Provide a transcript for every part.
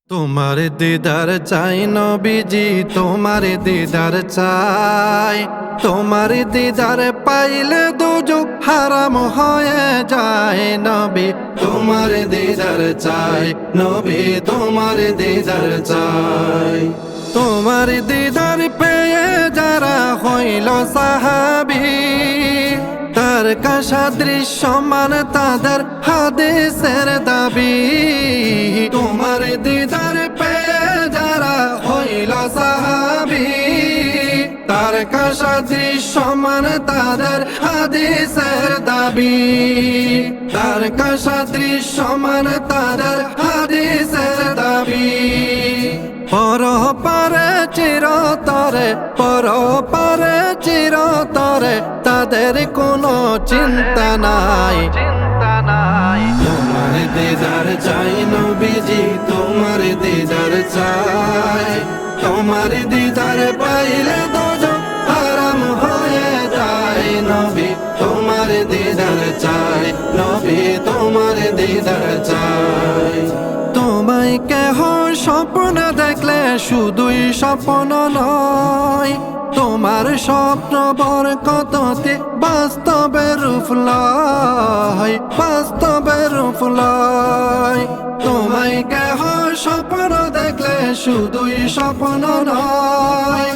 তোমার দিদার চাই নবীজি, তোমার দিদার চাই। তোমার দিদার পাইলে দুজক হারাম হয়ে যায় নবী। তোমার দিদার চাই নবী, তোমার দিদার চাই। তোমার দিদার পেয়ে যারা হইল সাহাবী, তার কাসাদৃশ্য মান তাদের হাদিসের দাবি। তোমার দিদার পেয়ে যারা হইল সাহাবী, তার কাসাদৃশ্য মান তাদের হাদিসের দাবি। তার কাসাদৃশ্য মান তাদের হাদিসের দাবি। পরপারে চিরতরে, পরপারে চিরতরে তাদের কোনো চিন্তা নাই। তোমার দিদার চাই নবীজি, তোমার দিদার চাই। তোমার দিদার পাইলে দুজক হারাম হয়ে যায় নবী। তোমার দিদার চাই নবী, তোমার দিদার চাই। তোমায় কেহ স্বপ্ন দেখলে শুধুই স্বপ্ন নয়, তোমার স্বপ্ন বরকততে বাস্তবে রূপ লয়, বাস্তবে রূপ লয়। তোমায় কেহ স্বপ্ন দেখলে শুধুই স্বপ্ন নয়,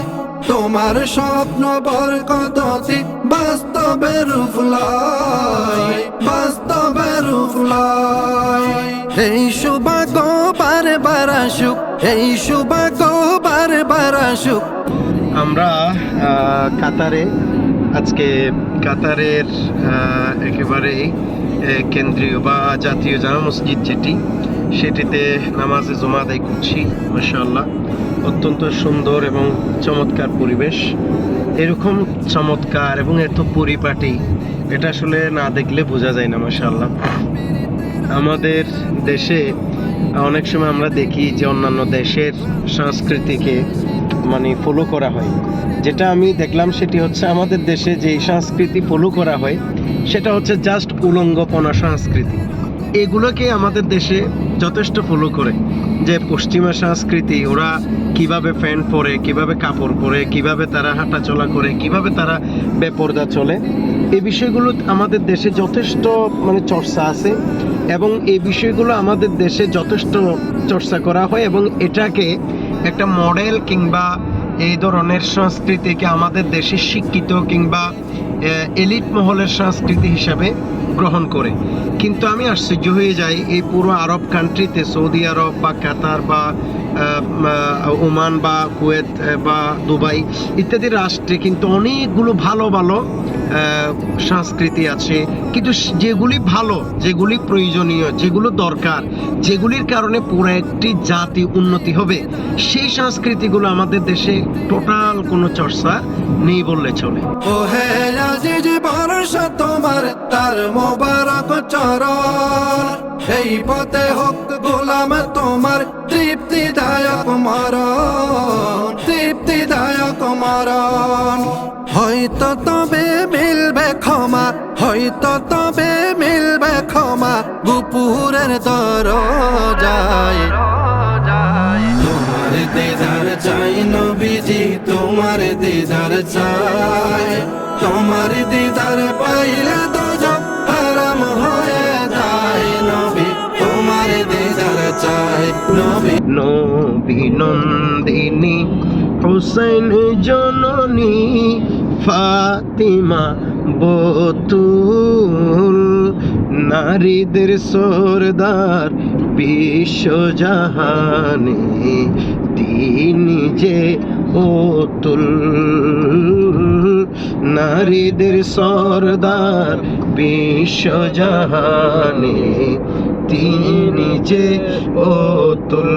তোমার স্বপ্ন বরকততে বাস্তবে রূপ লয়, বাস্তবে রূপ লয়। এই সৌভাগ্য বারবার আসুক, এই সৌভাগ্য বারবার আসুক। আমরা কাতারে, আজকে কাতারের একেবারে কেন্দ্রীয় বা জাতীয় জামা মসজিদ যেটি, সেটিতে নামাজে জুমা আদায় করছি। মাশাআল্লাহ, অত্যন্ত সুন্দর এবং চমৎকার পরিবেশ। এরকম চমৎকার এবং এত পরিপাটি, এটা আসলে না দেখলে বোঝা যায় না। মাশাআল্লাহ, আমাদের দেশে অনেক সময় আমরা দেখি যে অন্যান্য দেশের সংস্কৃতিকে ফলো করা হয়। যেটা আমি দেখলাম সেটি হচ্ছে আমাদের দেশে যে সংস্কৃতি ফলো করা হয় সেটা হচ্ছে জাস্ট উলঙ্গপনা সংস্কৃতি। এগুলোকে আমাদের দেশে যথেষ্ট ফলো করে, যে পশ্চিমা সংস্কৃতি, ওরা কিভাবে প্যান্ট পরে, কিভাবে কাপড় পরে, কিভাবে তারা হাঁটাচলা করে, কিভাবে তারা বেপরদা চলে, এই বিষয়গুলো আমাদের দেশে যথেষ্ট চর্চা আছে এবং এই বিষয়গুলো আমাদের দেশে যথেষ্ট চর্চা করা হয় এবং এটাকে একটা মডেল কিংবা এই ধরনের সংস্কৃতিকে আমাদের দেশে শিক্ষিত কিংবা এলিট মহলের সংস্কৃতি হিসাবে গ্রহণ করে। কিন্তু আমি আশ্চর্য হয়ে যাই, এই পুরো আরব কান্ট্রিতে, সৌদি আরব বা কাতার বা ওমান বা কুয়েত বা দুবাই ইত্যাদি রাষ্ট্রে কিন্তু অনেকগুলো ভালো ভালো সংস্কৃতি আছে, কিন্তু যেগুলি ভালো, যেগুলি প্রয়োজনীয়, যেগুলো দরকার, যেগুলির কারণে পুরো একটি জাতি উন্নতি হবে, সেই সংস্কৃতিগুলো আমাদের দেশে টোটাল কোনো চর্চা নেই বললে চলে। ও হে আজিজ ভরসা তোমার, তার মোবারক চরণ, এই পথে হোক গোলাম তোমার তৃপ্তিদায়ক মরণ, তৃপ্তিদায়ক মরণ। হয়তো তবে মিলবে ক্ষমা, হয়তো তবে মিলবে ক্ষমা গুপুরের দরজায়। তোমার দিদার চাই নবীজি, তোমার দিদার চাই। তোমার দিদার পাইলে দুজক হারাম হয়ে যায় নবী। তোমার দিদার চাই নবী। নবী নন্দিনী হুসাইন জননী ফাতিমা বতুল, নারীদের সরদার বিশ্বজাহানে তিনি যে অতুল, নারীদের সরদার বিশ্বজাহানে তিনি যে অতুল।